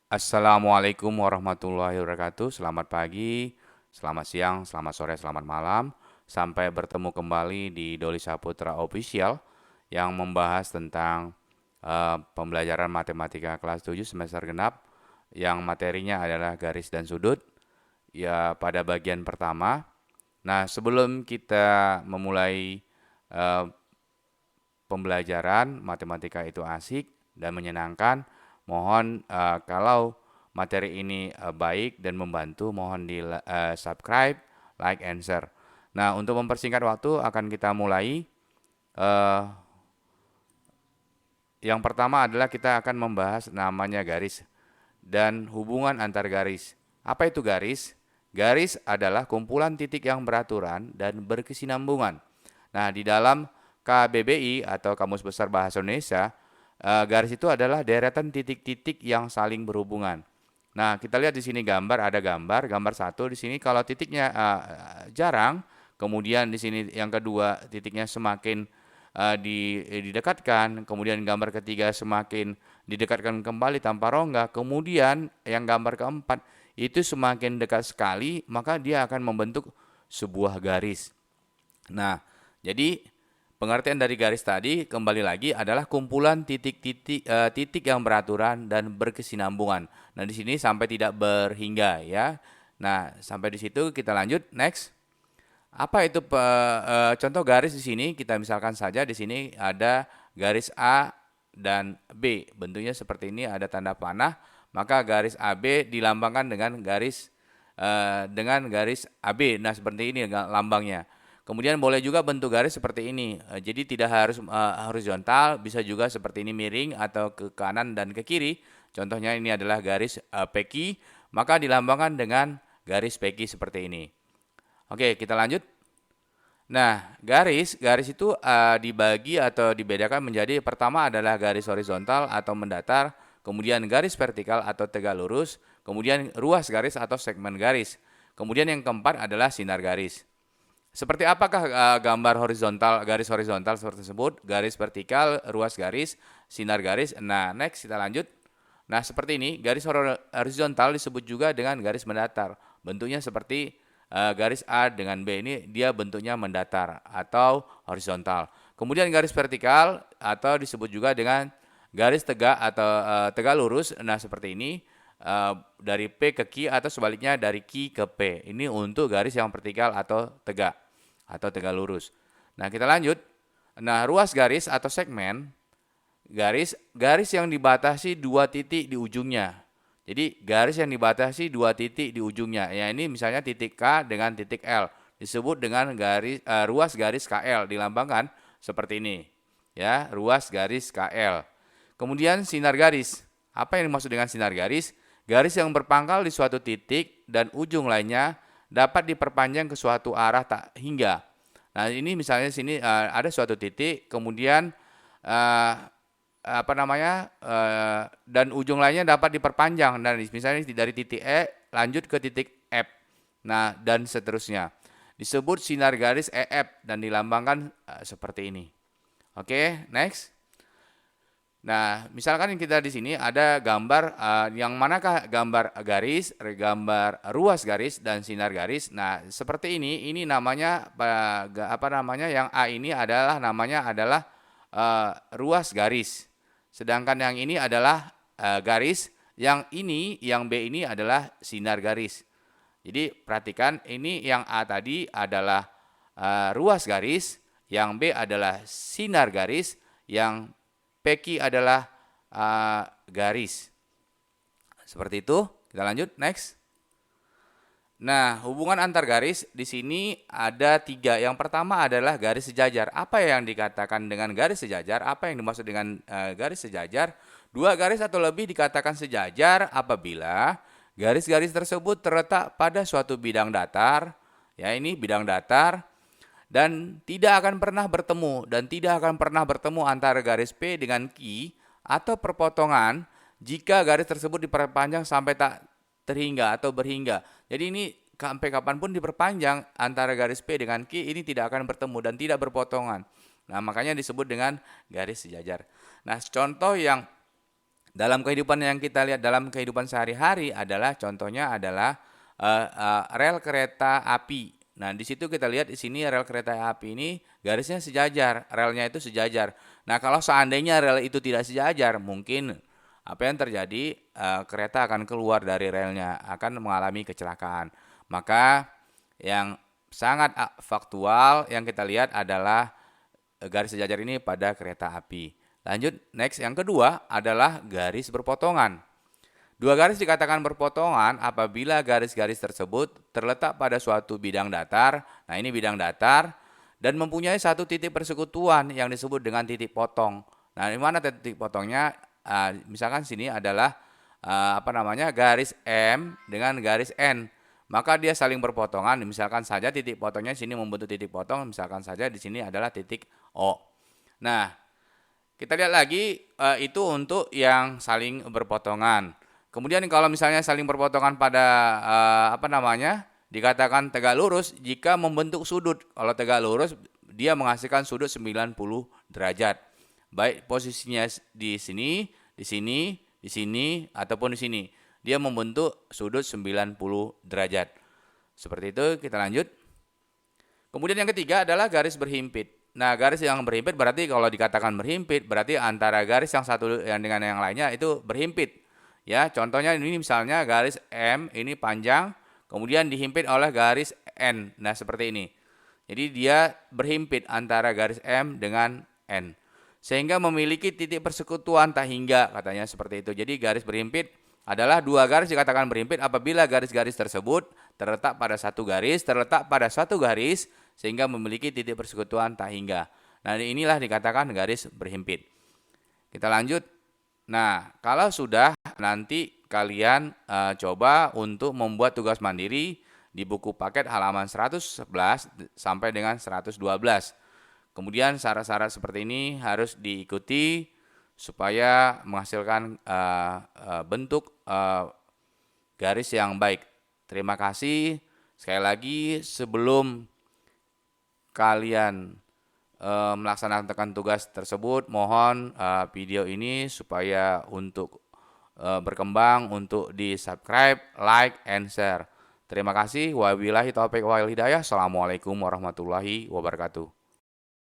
Assalamualaikum warahmatullahi wabarakatuh. Selamat pagi, selamat siang, selamat sore, selamat malam. Sampai bertemu kembali di Doli Saputra Official yang membahas tentang pembelajaran matematika kelas 7 semester genap yang materinya adalah garis dan sudut. Ya, pada bagian pertama. Nah, sebelum kita memulai eh, pembelajaran matematika itu asik dan menyenangkan, mohon kalau materi ini baik dan membantu, mohon di subscribe, like, and share. Nah, untuk mempersingkat waktu akan kita mulai. Eh, yang pertama adalah kita akan membahas namanya garis dan hubungan antar garis. Apa itu garis? Garis adalah kumpulan titik yang beraturan dan berkesinambungan. Nah, di dalam KBBI atau Kamus Besar Bahasa Indonesia, garis itu adalah deretan titik-titik yang saling berhubungan. Nah, kita lihat di sini ada gambar satu di sini kalau titiknya jarang, kemudian di sini yang kedua titiknya semakin didekatkan, kemudian gambar ketiga semakin didekatkan kembali tanpa rongga, kemudian yang gambar keempat itu semakin dekat sekali, maka dia akan membentuk sebuah garis. Nah, jadi pengertian dari garis tadi kembali lagi adalah kumpulan titik yang beraturan dan berkesinambungan. Nah, di sini sampai tidak berhingga ya. Nah, sampai di situ kita lanjut next. Apa itu contoh garis di sini? Kita misalkan saja di sini ada garis A dan B. Bentuknya seperti ini, ada tanda panah. Maka garis AB dilambangkan dengan garis AB. Nah, seperti ini lambangnya. Kemudian boleh juga bentuk garis seperti ini. Jadi tidak harus horizontal, bisa juga seperti ini miring atau ke kanan dan ke kiri. Contohnya ini adalah garis PQ, maka dilambangkan dengan garis PQ seperti ini. Oke, kita lanjut. Nah, garis itu dibagi atau dibedakan menjadi pertama adalah garis horizontal atau mendatar, kemudian garis vertikal atau tegak lurus, kemudian ruas garis atau segmen garis. Kemudian yang keempat adalah sinar garis. Seperti apakah gambar garis horizontal seperti tersebut, garis vertikal, ruas garis, sinar garis. Nah, next kita lanjut. Nah, seperti ini, garis horizontal disebut juga dengan garis mendatar. Bentuknya seperti garis A dengan B ini dia bentuknya mendatar atau horizontal. Kemudian garis vertikal atau disebut juga dengan garis tegak atau tegak lurus. Nah, seperti ini dari P ke Q atau sebaliknya dari Q ke P. Ini untuk garis yang vertikal atau tegak lurus. Nah, kita lanjut. Nah, ruas garis atau segmen garis yang dibatasi dua titik di ujungnya. Jadi garis yang dibatasi dua titik di ujungnya. Ya, ini misalnya titik K dengan titik L disebut dengan ruas garis KL, dilambangkan seperti ini. Ya, ruas garis KL. Kemudian sinar garis. Apa yang dimaksud dengan sinar garis? Garis yang berpangkal di suatu titik dan ujung lainnya dapat diperpanjang ke suatu arah tak hingga. Nah, ini misalnya sini ada suatu titik, kemudian dan ujung lainnya dapat diperpanjang, dan misalnya dari titik E lanjut ke titik F. Nah, dan seterusnya. Disebut sinar garis EF dan dilambangkan seperti ini. Oke, next. Nah, misalkan kita di sini ada gambar yang manakah gambar garis, gambar ruas garis dan sinar garis. Nah, seperti ini namanya yang A ini namanya adalah ruas garis. Sedangkan yang ini adalah garis, yang B ini adalah sinar garis. Jadi perhatikan, ini yang A tadi adalah ruas garis, yang B adalah sinar garis, yang PQ adalah garis. Seperti itu. Kita lanjut, next. Nah, hubungan antar garis di sini ada 3. Yang pertama adalah garis sejajar. Apa yang dikatakan dengan garis sejajar? Apa yang dimaksud dengan garis sejajar? Dua garis atau lebih dikatakan sejajar apabila garis-garis tersebut terletak pada suatu bidang datar. Ya, ini bidang datar. Dan tidak akan pernah bertemu antara garis P dengan Q atau perpotongan jika garis tersebut diperpanjang sampai tak terhingga atau berhingga. Jadi ini sampai kapanpun diperpanjang antara garis P dengan Q ini tidak akan bertemu dan tidak berpotongan. Nah, makanya disebut dengan garis sejajar. Nah, contoh yang Dalam kehidupan yang kita lihat dalam kehidupan sehari-hari adalah contohnya adalah rel kereta api. Nah, di situ kita lihat di sini rel kereta api ini garisnya sejajar, relnya itu sejajar. Nah, kalau seandainya rel itu tidak sejajar, mungkin apa yang terjadi, kereta akan keluar dari relnya, akan mengalami kecelakaan. Maka yang sangat faktual yang kita lihat adalah garis sejajar ini pada kereta api. Lanjut, next yang kedua adalah garis berpotongan. Dua garis dikatakan berpotongan apabila garis-garis tersebut terletak pada suatu bidang datar. Nah, ini bidang datar dan mempunyai satu titik persekutuan yang disebut dengan titik potong. Nah, di mana titik potongnya? Misalkan sini adalah garis M dengan garis N. Maka dia saling berpotongan. Misalkan saja titik potongnya sini membentuk titik potong, misalkan saja di sini adalah titik O. Nah, kita lihat lagi itu untuk yang saling berpotongan. Kemudian kalau misalnya saling berpotongan pada dikatakan tegak lurus jika membentuk sudut. Kalau tegak lurus dia menghasilkan sudut 90 derajat. Baik posisinya di sini, di sini, di sini ataupun di sini. Dia membentuk sudut 90 derajat. Seperti itu, kita lanjut. Kemudian yang ketiga adalah garis berhimpit. Nah, garis yang berhimpit berarti kalau dikatakan berhimpit berarti antara garis yang satu yang dengan yang lainnya itu berhimpit. Ya, contohnya ini misalnya garis M ini panjang, kemudian dihimpit oleh garis N. Nah, seperti ini. Jadi dia berhimpit antara garis M dengan N. Sehingga memiliki titik persekutuan tak hingga, katanya seperti itu. Jadi garis berhimpit adalah dua garis dikatakan berhimpit apabila garis-garis tersebut terletak pada satu garis sehingga memiliki titik persekutuan tak hingga. Nah, inilah dikatakan garis berhimpit. Kita lanjut. Nah, kalau sudah nanti kalian coba untuk membuat tugas mandiri di buku paket halaman 111 sampai dengan 112. Kemudian syarat-syarat seperti ini harus diikuti supaya menghasilkan bentuk garis yang baik. Terima kasih. Sekali lagi sebelum kalian melaksanakan tugas tersebut, mohon video ini supaya untuk berkembang, untuk di-subscribe, like, and share. Terima kasih. Wabillahi taufiq wal hidayah. Assalamualaikum warahmatullahi wabarakatuh.